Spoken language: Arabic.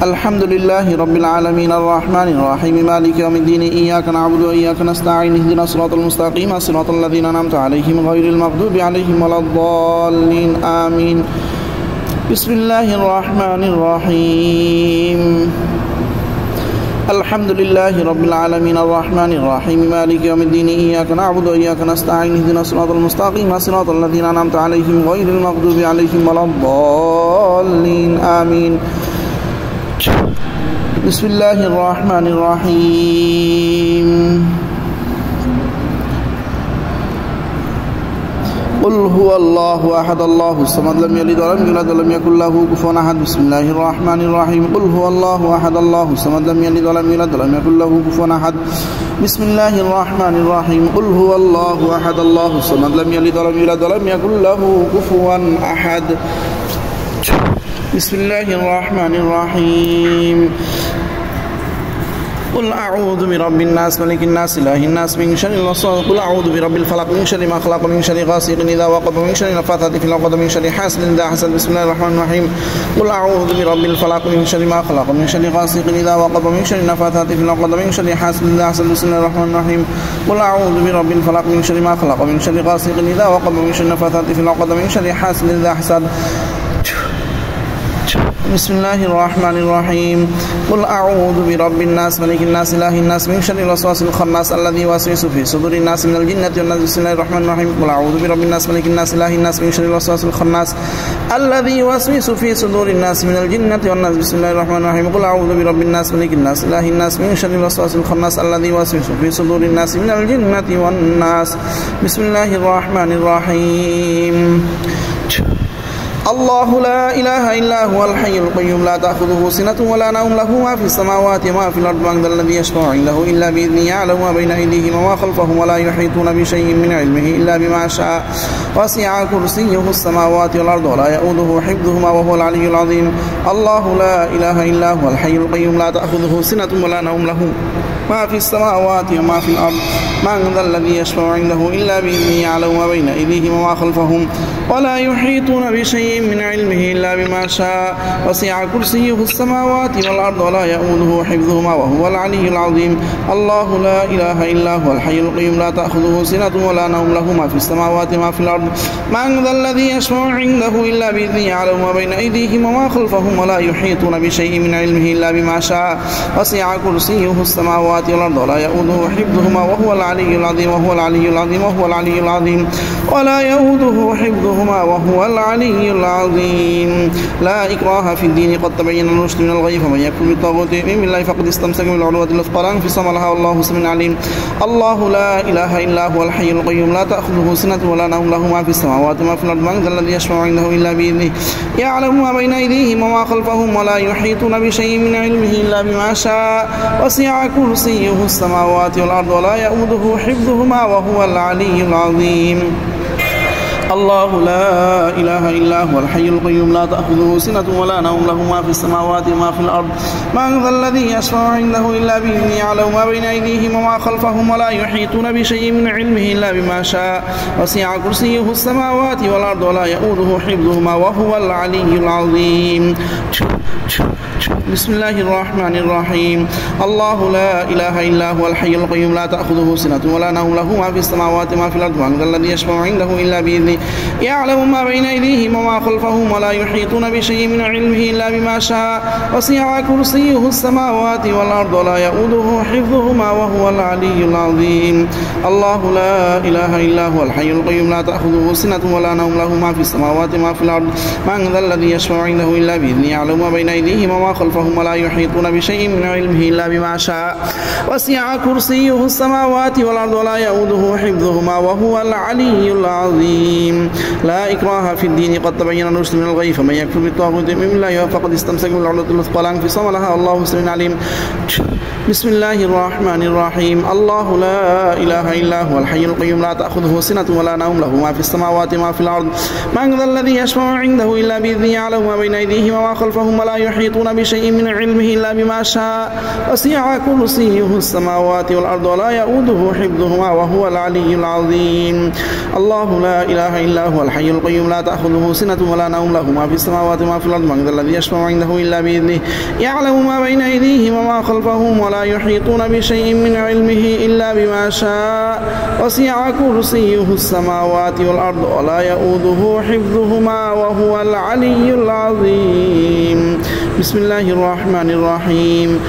الحمد لله رب العالمين الرحمن الرحيم مالك يوم الدين إياك نعبد وإياك نستعين اهدنا الصراط المستقيم صراط الذين أنعمت عليهم غير المغضوب عليهم ولا الضالين آمين بسم الله الرحمن الرحيم الحمد لله رب العالمين الرحمن الرحيم مالك يوم الدين إياك نعبد وإياك نستعين اهدنا الصراط المستقيم صراط الذين أنعمت عليهم غير المغضوب عليهم ولا الضالين آمين بسم الله الرحمن الرحيم قل هو الله أحد الله الصمد لم يلد ولم يولد ولم يكن له كفوا أحد بسم الله الرحمن الرحيم قل هو الله أحد الله الصمد لم يلد ولم يولد ولم يكن له كفوا أحد بسم الله الرحمن الرحيم قل هو الله أحد الله الصمد لم يلد ولم يولد ولم يكن له كفوا أحد بسم الله الرحمن الرحيم قل أعوذ برب الناس ملك الناس إله الناس من شر الوسواس قل أعوذ برب الفلق من شر ما خلق من شر غاسق إذا وقب من شر النفاثات في العقد من شر حاسد إذا حسد بسم الله الرحمن الرحيم قل أعوذ برب الفلق من شر ما خلق من شر غاسق إذا وقب من شر النفاثات في العقد من شر حاسد إذا حسد بسم الله الرحمن الرحيم قل أعوذ برب الفلق من شر ما خلق من شر غاسق إذا وقب من شر النفاثات في العقد من شر حاسد إذا حسد بسم الله الرحمن الرحيم قل أعوذ برب الناس ملك الناس إله الناس من شر الوسواس الخناس الذي يوسوس في صدور الناس من الجنة والناس بسم الله الرحمن الرحيم قل أعوذ برب الناس ملك الناس إله الناس من شر الوسواس الخناس الذي يوسوس في صدور الناس من الجنة والناس بسم الله الرحمن الرحيم قل أعوذ برب الناس ملك الناس إله الناس من شر الوسواس الخناس الذي يوسوس في صدور الناس من الجنة والناس بسم الله الرحمن الرحيم الله لا إله إلا هو الحي القيوم لا تأخذه سنة ولا نوم له ما في السماوات وما في الأرض من ذا الذي يشفع عنده إلا بإذنه يعلم ما بين أيديهم وما خلفهم ولا يحيطون بشيء من علمه إلا بما شاء وسع كرسيه السماوات والأرض ولا يؤوده حفظهما وهو العلي العظيم الله لا إله إلا هو الحي القيوم لا تأخذه سنة ولا نوم له ما في السماوات وما في الأرض من ذا الذي يشفع عنده إلا بإذنه يعلم ما بين أيديهم وما خلفهم ولا يحيطون بشيء من علمه إلا بما شاء وسع كرسيه السماوات والأرض ولا يؤوده حفظهما وهو العلي العظيم الله لا إله إلا هو الحي القيوم لا تأخذه سنة ولا نوم له ما في السماوات وما في الأرض من ذا الذي يشفع عنده إلا بإذنه يعلم ما بين أيديهم وما خلفهم ولا يحيطون بشيء من علمه إلا بما شاء وسع كرسيه السماوات والأرض ولا يؤوده حفظهما وهو العلي العظيم وهو العلي العظيم وهو العلي العظيم ولا يؤوده حفظهما وهو العلي العظيم لا إكراه في الدين قد تبين الرشد من الغي فمن يكفر بالطاغوت يؤمن بالله فقد استمسك بالعروة الوثقى لا انفصام لها والله سميع عليم الله لا إله إلا هو الحي القيوم لا تأخذه سنة ولا نوم له ما في السماوات وما في الأرض من ذا الذي يشفع عنده إلا بإذنه يعلم ما بين أيديهم وما خلفهم ولا يحيطون بشيء من علمه إلا بما شاء وسع كرسيه السماوات والأرض ولا يؤوده حفظهما وهو العلي العظيم الله لا إله إلا هو الحي القيوم لا تأخذه سنة ولا نوم له ما في السماوات وما في الأرض من ذا الذي يشفع عنده إلا بإذنه يعلم ما بين أيديهم وما خلفهم ولا يحيطون بشيء من علمه إلا بما شاء وسع كرسيه السماوات والأرض ولا يؤوده حفظهما وهو العلي العظيم بسم الله الرحمن الرحيم الله لا إله إلا هو الحي القيوم لا تأخذه سنة ولا نوم له ما في السماوات وما في الأرض من ذا الذي يشفع عنده إلا بإذنه يعلم ما بين أيديهم وما خلفهم ولا يحيطون بشيء من علمه إلا بما شاء وسع كرسيه السماوات والأرض ولا يؤوده حفظهما وهو العلي العظيم الله لا إله إلا هو الحي القيوم لا تأخذه سنة ولا نوم له ما في السماوات وما في الأرض من ذا الذي يشفع عنده إلا بإذنه يعلم ما بين أيديهم وما خلفهم ولا يحيطون بشيء من علمه إلا بما شاء وسع كرسيه السماوات والأرض ولا يؤوده حفظهما وهو العلي العظيم لا إكراه في الدين قد تبين الرشد من الغي فمن يكفر بالطاغوت يؤمن بالله فقد استمسك بالعروة الوثقى لا انفصام لها والله سميع عليم بسم الله الرحمن الرحيم الله لا إله إلا هو الحي القيوم لا تأخذه سنة ولا نوم له ما في السماوات وما في الأرض من ذا الذي يشفع عنده إلا بإذنه يعلم ما بين أيديهم وما خلفهم ولا يحيطون بشيء من علمه إلا بما شاء وسع كرسيه السماوات والأرض ولا يؤوده حفظهما وهو العلي العظيم. الله لا إله إلا هو الحي القيوم لا تأخذه سنة ولا نوم له ما في السماوات وما في الأرض من ذا الذي يشفع عنده إلا بإذنه يعلم ما بين أيديهم وما خلفهم ولا يحيطون بشيء من علمه إلا بما شاء وسع كرسيه السماوات والأرض ولا يؤوده حفظهما وهو العلي العظيم. بسم الله الرحمن الرحيم.